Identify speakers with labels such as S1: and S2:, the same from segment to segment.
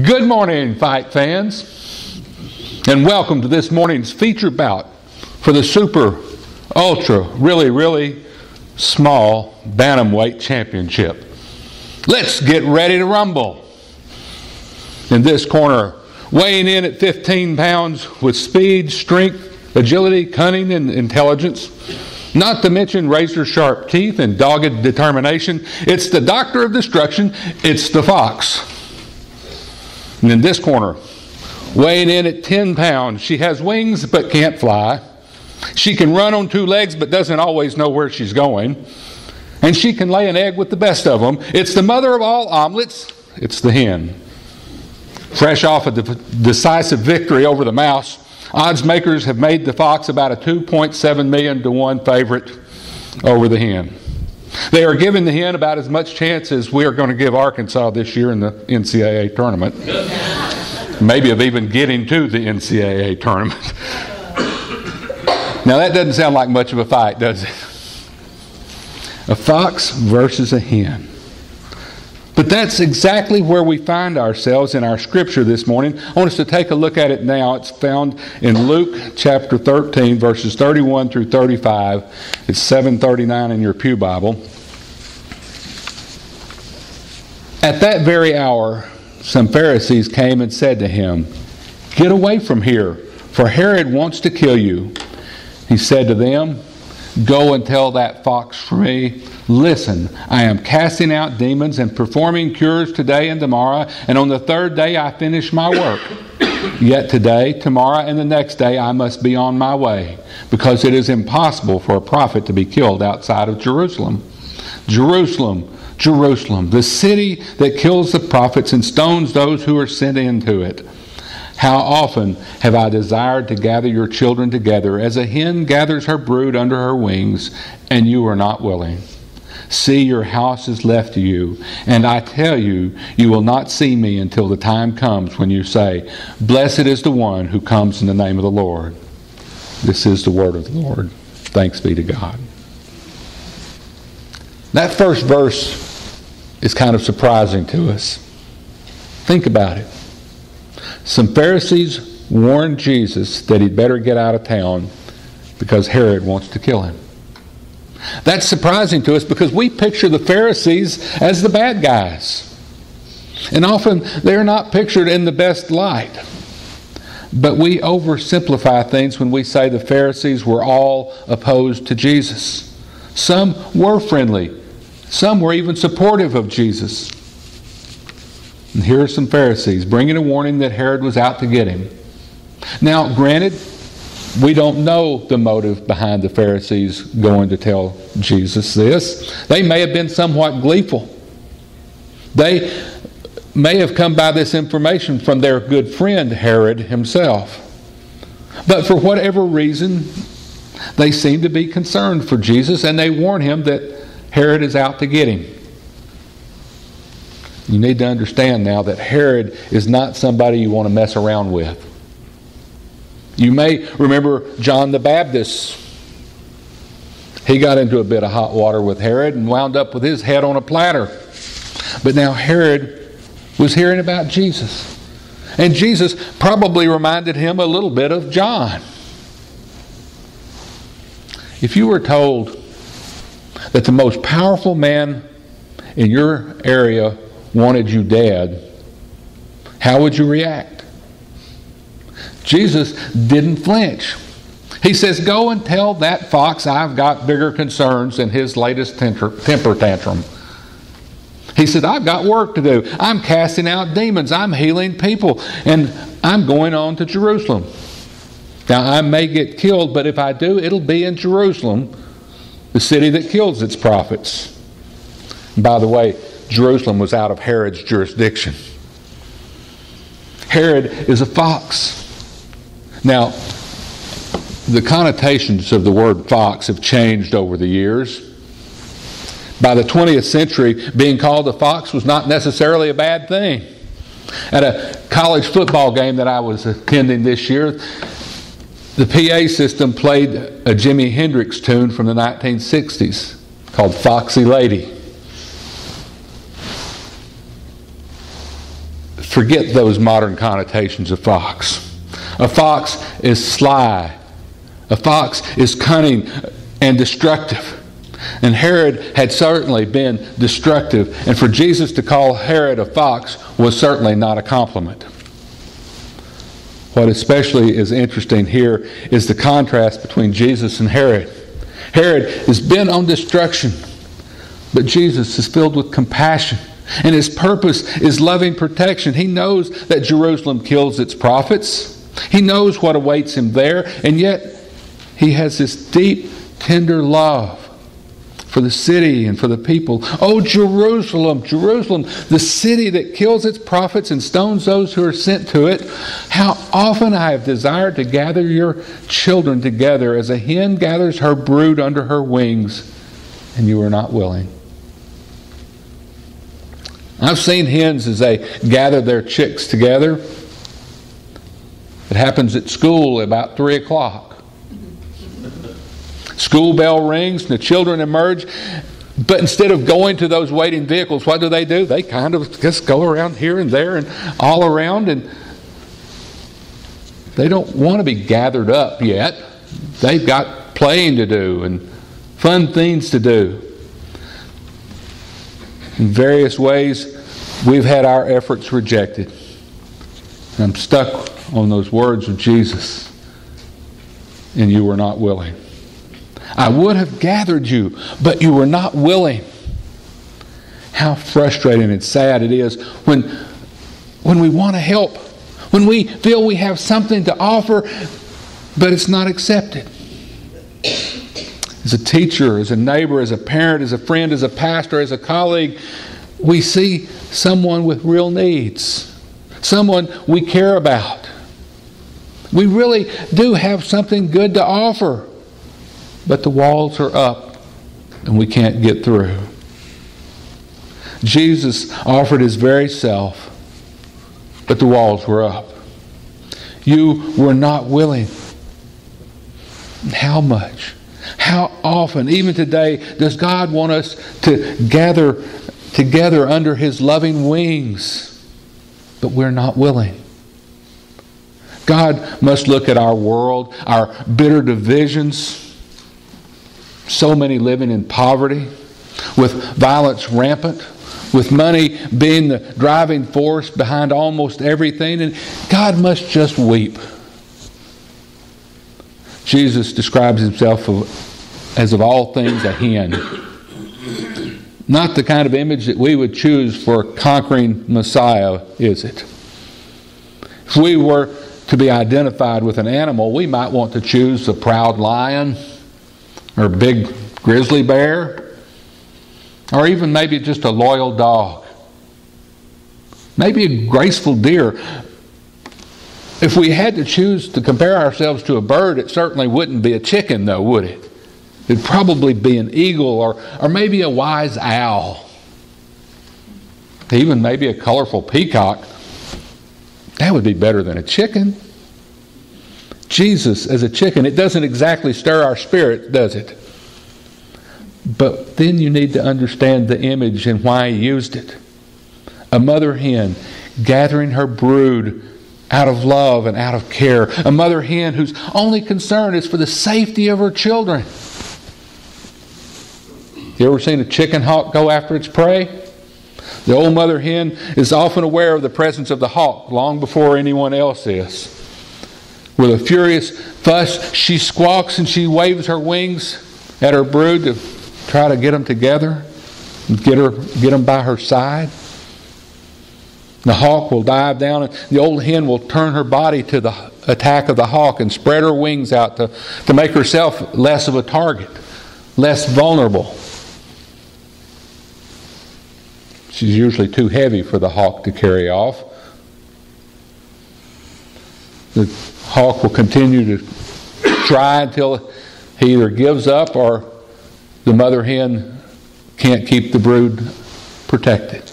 S1: Good morning, fight fans, and welcome to this morning's feature bout for the super, ultra, really small bantamweight championship. Let's get ready to rumble. In this corner, weighing in at 15 pounds with speed, strength, agility, cunning, and intelligence, not to mention razor-sharp teeth and dogged determination, it's the Doctor of Destruction, it's the Fox. And in this corner, weighing in at 10 pounds, she has wings but can't fly. She can run on two legs but doesn't always know where she's going. And she can lay an egg with the best of them. It's the mother of all omelets. It's the hen. Fresh off a decisive victory over the mouse, odds makers have made the Fox about a 2.7 million to 1 favorite over the hen. They are giving the hen about as much chance as we are going to give Arkansas this year in the NCAA tournament. Maybe of even getting to the NCAA tournament. Now that doesn't sound like much of a fight, does it? A fox versus a hen. But that's exactly where we find ourselves in our scripture this morning. I want us to take a look at it now. It's found in Luke chapter 13, verses 31 through 35. It's 739 in your pew Bible. At that very hour, some Pharisees came and said to him, "Get away from here, for Herod wants to kill you." He said to them, "Go and tell that fox for me, listen, I am casting out demons and performing cures today and tomorrow, and on the third day I finish my work. Yet today, tomorrow, and the next day I must be on my way, because it is impossible for a prophet to be killed outside of Jerusalem. Jerusalem, Jerusalem, the city that kills the prophets and stones those who are sent into it. How often have I desired to gather your children together as a hen gathers her brood under her wings, and you are not willing. See, your house is left to you, and I tell you, you will not see me until the time comes when you say, 'Blessed is the one who comes in the name of the Lord.'" This is the word of the Lord. Thanks be to God. That first verse is kind of surprising to us. Think about it. Some Pharisees warned Jesus that he'd better get out of town because Herod wants to kill him. That's surprising to us because we picture the Pharisees as the bad guys. And often they're not pictured in the best light. But we oversimplify things when we say the Pharisees were all opposed to Jesus. Some were friendly. Some were even supportive of Jesus. And here are some Pharisees bringing a warning that Herod was out to get him. Now, granted, we don't know the motive behind the Pharisees going to tell Jesus this. They may have been somewhat gleeful. They may have come by this information from their good friend Herod himself. But for whatever reason, they seem to be concerned for Jesus, and they warn him that Herod is out to get him. You need to understand now that Herod is not somebody you want to mess around with. You may remember John the Baptist. He got into a bit of hot water with Herod and wound up with his head on a platter. But now Herod was hearing about Jesus. And Jesus probably reminded him a little bit of John. If you were told that the most powerful man in your area wanted you dead, how would you react? Jesus didn't flinch. He says, "Go and tell that fox I've got bigger concerns than his latest temper tantrum." He said, "I've got work to do. I'm casting out demons. I'm healing people. And I'm going on to Jerusalem. Now, I may get killed, but if I do, it'll be in Jerusalem, the city that kills its prophets." And by the way, Jerusalem was out of Herod's jurisdiction. Herod is a fox. Now, the connotations of the word fox have changed over the years. By the 20th century, being called a fox was not necessarily a bad thing. At a college football game that I was attending this year, the PA system played a Jimi Hendrix tune from the 1960s called "Foxy Lady." forget those modern connotations of fox. A fox is sly. A fox is cunning and destructive. And Herod had certainly been destructive. And for Jesus to call Herod a fox was certainly not a compliment. What especially is interesting here is the contrast between Jesus and Herod. Herod is bent on destruction, but Jesus is filled with compassion. And his purpose is loving protection. He knows that Jerusalem kills its prophets. He knows what awaits him there. And yet, he has this deep, tender love for the city and for the people. Oh, Jerusalem, Jerusalem, the city that kills its prophets and stones those who are sent to it. How often I have desired to gather your children together as a hen gathers her brood under her wings, and you are not willing. I've seen hens as they gather their chicks together. It happens at school about 3 o'clock. School bell rings and the children emerge. But instead of going to those waiting vehicles, what do? They kind of just go around here and there and all around. And they don't want to be gathered up yet. They've got playing to do and fun things to do. In various ways, we've had our efforts rejected. I'm stuck on those words of Jesus. And you were not willing. I would have gathered you, but you were not willing. How frustrating and sad it is when we want to help, when we feel we have something to offer, but it's not accepted. As a teacher, as a neighbor, as a parent, as a friend, as a pastor, as a colleague, we see someone with real needs, someone we care about. We really do have something good to offer. But the walls are up and we can't get through. Jesus offered his very self, but the walls were up. You were not willing. How much? How often, even today, does God want us to gather together under his loving wings, but we're not willing? God must look at our world, our bitter divisions, so many living in poverty, with violence rampant, with money being the driving force behind almost everything, and God must just weep. Jesus describes himself as of all things a hen. Not the kind of image that we would choose for a conquering Messiah, is it? If we were to be identified with an animal, we might want to choose a proud lion, or a big grizzly bear, or even maybe just a loyal dog. Maybe a graceful deer. If we had to choose to compare ourselves to a bird, it certainly wouldn't be a chicken, though, would it? It'd probably be an eagle or maybe a wise owl. Even maybe a colorful peacock. That would be better than a chicken. Jesus as a chicken, it doesn't exactly stir our spirit, does it? But then you need to understand the image and why he used it. A mother hen gathering her brood out of love and out of care. A mother hen whose only concern is for the safety of her children. You ever seen a chicken hawk go after its prey? The old mother hen is often aware of the presence of the hawk long before anyone else is. With a furious fuss, she squawks and she waves her wings at her brood to try to get them together and get them by her side. The hawk will dive down and the old hen will turn her body to the attack of the hawk and spread her wings out to make herself less of a target, less vulnerable. She's usually too heavy for the hawk to carry off. The hawk will continue to try until he either gives up or the mother hen can't keep the brood protected.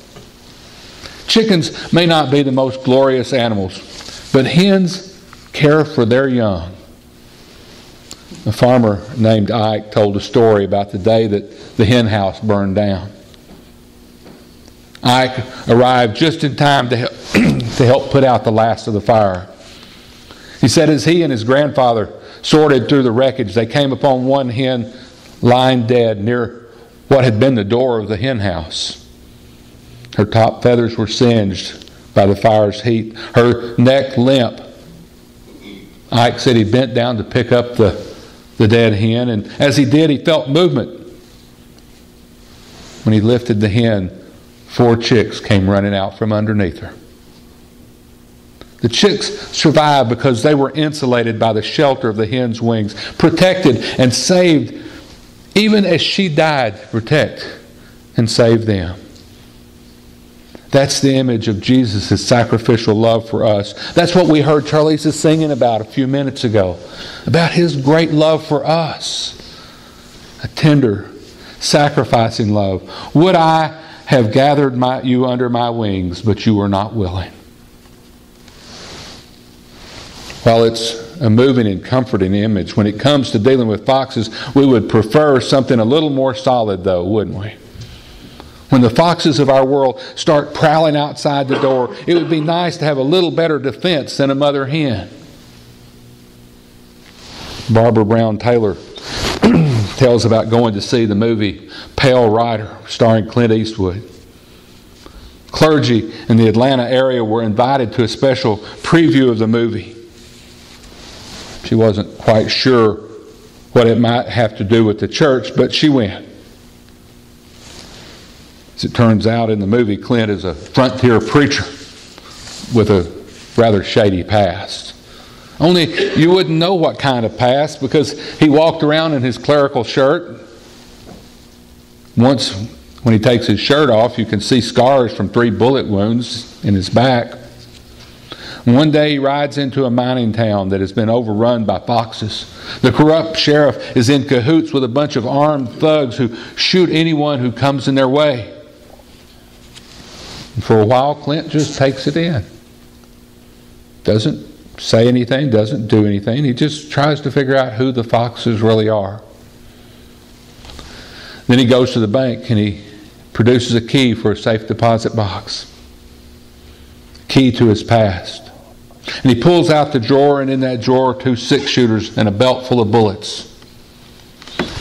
S1: Chickens may not be the most glorious animals, but hens care for their young. A farmer named Ike told a story about the day that the hen house burned down. Ike arrived just in time to to help put out the last of the fire. He said as he and his grandfather sorted through the wreckage, they came upon one hen lying dead near what had been the door of the hen house. Her top feathers were singed by the fire's heat. Her neck limp. Ike said he bent down to pick up the dead hen, and as he did, he felt movement. When he lifted the hen, 4 chicks came running out from underneath her. The chicks survived because they were insulated by the shelter of the hen's wings, protected and saved, even as she died to protect and save them. That's the image of Jesus' sacrificial love for us. That's what we heard Charlize singing about a few minutes ago, about his great love for us. A tender, sacrificing love. Would I have gathered you under my wings, but you were not willing. While it's a moving and comforting image, when it comes to dealing with foxes, we would prefer something a little more solid, though, wouldn't we? When the foxes of our world start prowling outside the door, it would be nice to have a little better defense than a mother hen. Barbara Brown Taylor tells about going to see the movie Pale Rider, starring Clint Eastwood. Clergy in the Atlanta area were invited to a special preview of the movie. She wasn't quite sure what it might have to do with the church, but she went. As it turns out, in the movie, Clint is a frontier preacher with a rather shady past. Only you wouldn't know what kind of past, because he walked around in his clerical shirt. Once, when he takes his shirt off, you can see scars from 3 bullet wounds in his back. One day he rides into a mining town that has been overrun by foxes. The corrupt sheriff is in cahoots with a bunch of armed thugs who shoot anyone who comes in their way. And for a while, Clint just takes it in. Doesn't say anything, doesn't do anything. He just tries to figure out who the foxes really are. Then he goes to the bank and he produces a key for a safe deposit box. Key to his past. And he pulls out the drawer, and in that drawer, 2 6-shooters and a belt full of bullets.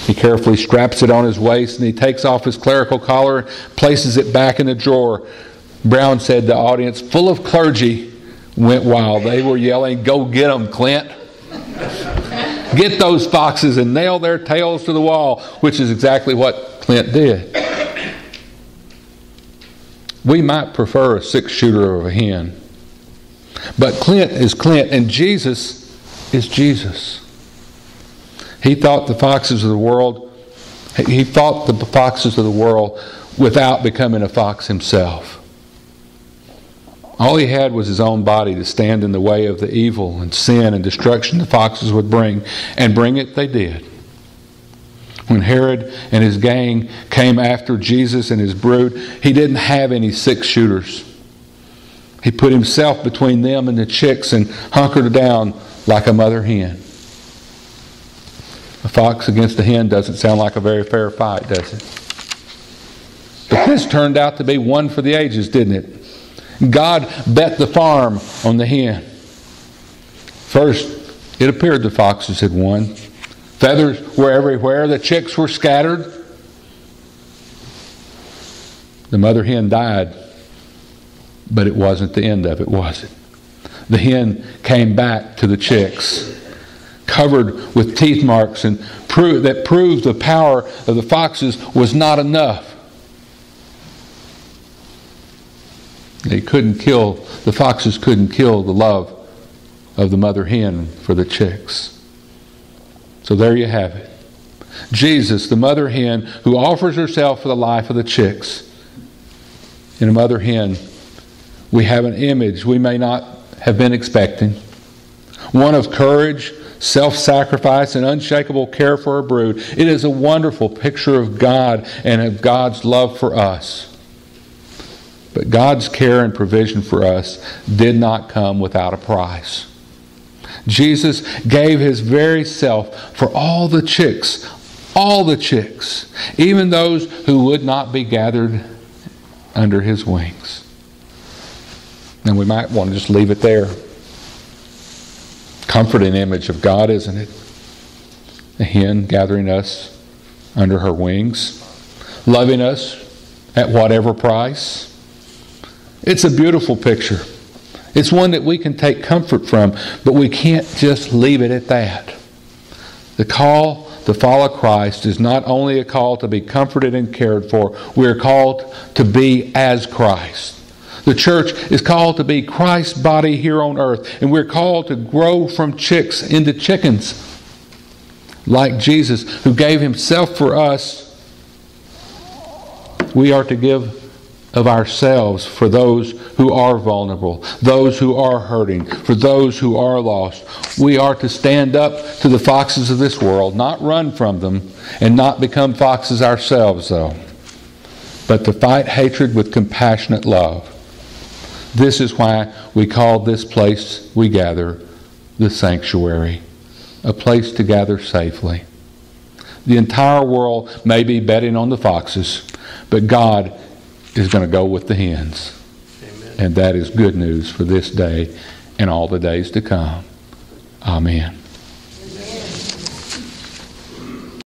S1: He carefully straps it on his waist, and he takes off his clerical collar, places it back in the drawer. Brown said the audience, full of clergy, went wild. They were yelling, "Go get them, Clint. Get those foxes and nail their tails to the wall," which is exactly what Clint did. We might prefer a 6-shooter of a hen. But Clint is Clint, and Jesus is Jesus. He fought the foxes of the world. He fought the foxes of the world without becoming a fox himself. All he had was his own body to stand in the way of the evil and sin and destruction the foxes would bring, and bring it they did. When Herod and his gang came after Jesus and his brood, he didn't have any 6-shooters. He put himself between them and the chicks and hunkered down like a mother hen. A fox against a hen doesn't sound like a very fair fight, does it? But this turned out to be one for the ages, didn't it? God bet the farm on the hen. First, it appeared the foxes had won. Feathers were everywhere. The chicks were scattered. The mother hen died. But it wasn't the end of it, was it? The hen came back to the chicks, covered with teeth marks, and that proved the power of the foxes was not enough. The foxes couldn't kill the love of the mother hen for the chicks. So there you have it. Jesus, the mother hen, who offers herself for the life of the chicks. In a mother hen, we have an image we may not have been expecting. One of courage, self-sacrifice, and unshakable care for her brood. It is a wonderful picture of God and of God's love for us. But God's care and provision for us did not come without a price. Jesus gave his very self for all the chicks, even those who would not be gathered under his wings. And we might want to just leave it there. Comforting image of God, isn't it? A hen gathering us under her wings, loving us at whatever price. It's a beautiful picture. It's one that we can take comfort from, but we can't just leave it at that. The call to follow Christ is not only a call to be comforted and cared for, we're called to be as Christ. The church is called to be Christ's body here on earth, and we're called to grow from chicks into chickens. Like Jesus, who gave himself for us, we are to give of ourselves for those who are vulnerable, those who are hurting, for those who are lost. We are to stand up to the foxes of this world, not run from them, and not become foxes ourselves, though, but to fight hatred with compassionate love. This is why we call this place we gather the sanctuary, a place to gather safely. The entire world may be betting on the foxes, but God is going to go with the hens. Amen. And that is good news for this day and all the days to come. Amen.